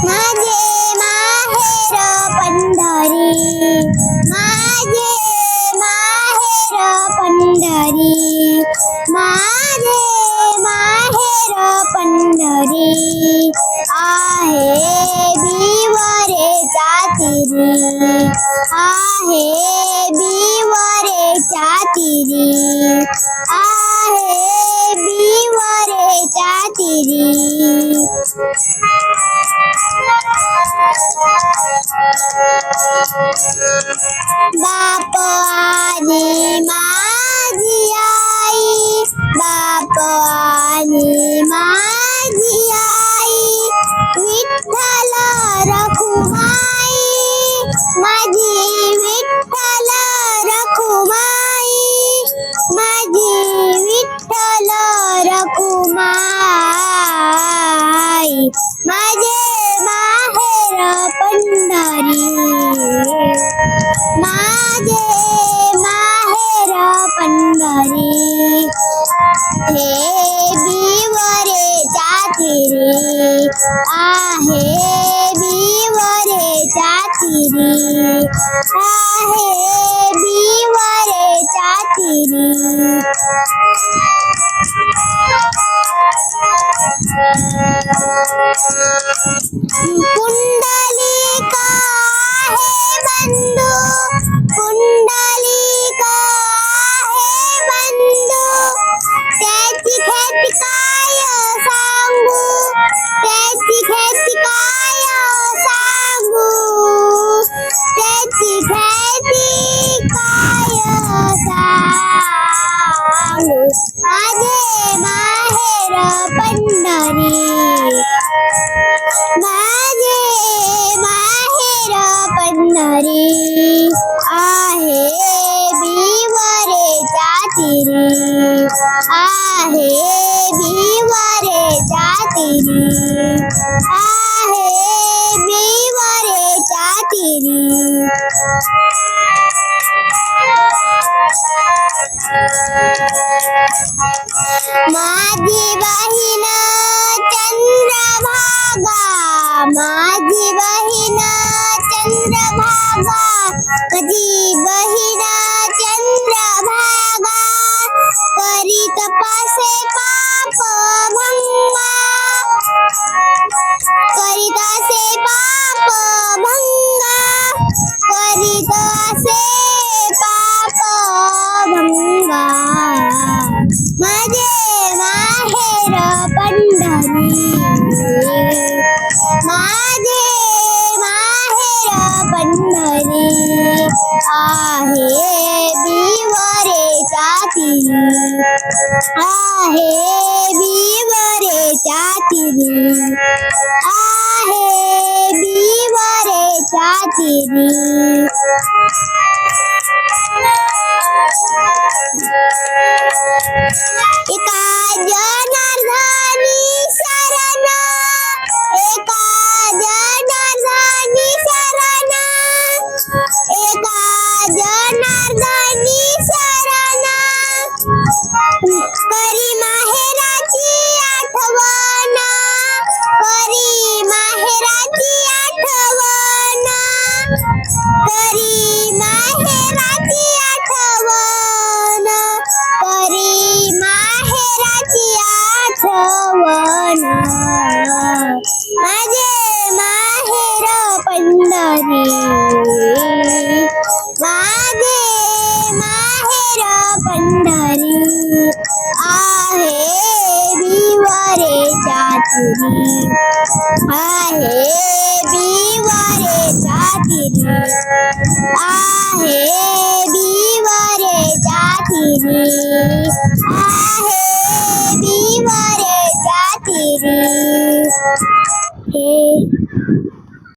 माझे माहेर पंढरी, माझे माहेर पंढरी, माझे माहेर पंढरी आहे बिवरेच्या तीरी, आहे बिवरेच्या तीरी, आहे बिवरेच्या तीरी. बाप आणि माझी आई, बाप आणि माझी आई, विठ्ठल रखुमाई, माझी विठ्ठल रखुमाई, माझी विठ्ठल रखुमाई. माझे माहेर पंढरी, माझे माहेर पंढरी, हे बिवरेच्या तीरी, आहे बिवरेच्या तीरी, आहे बिवरेच्या तीरी. पुंडलिक आहे बंधू, पुंडलिक आहे बंधू, त्याची ख्याती काय सांगू, त्याची ख्याती काय सांगू, त्याची ख्याती काय सांगू. माझे माहेर पंढरी, माझे माहेर पंढरी, आहे बिवरेच्या तीरी, आहे बिवरेच्या तीरी, आहे बिवरेच्या तीरी. माझी बहीण चंद्रभागा, माझी बहीण चंद्रभागा, कधी बहीण चंद्रभागा, करीत पासे पाप भंगा, करीत असे पाप भंगा, करीत असे पाप भंगा. माझे माहेर पंढरी, माझे माहेर पंढरी, आहे बिवरेच्या तीरी, आहे बिवरेच्या तीरी, आहे बिवरेच्या तीरी. एका जनार्दनी शरण, एका जनार्दनी शरण, एका जनार्दनी शरण, करी माहेराची आठवण, करी माहेराची आठवण, करी माहेराची आठवण, करी माहेराची आठवण. माझे माहेर पंढरी, माझे माहेर पंढरी, आहे बिवरेच्या तीरी, आहे बिवरेच्या तीरी, आहे बिवरेच्या तीरी.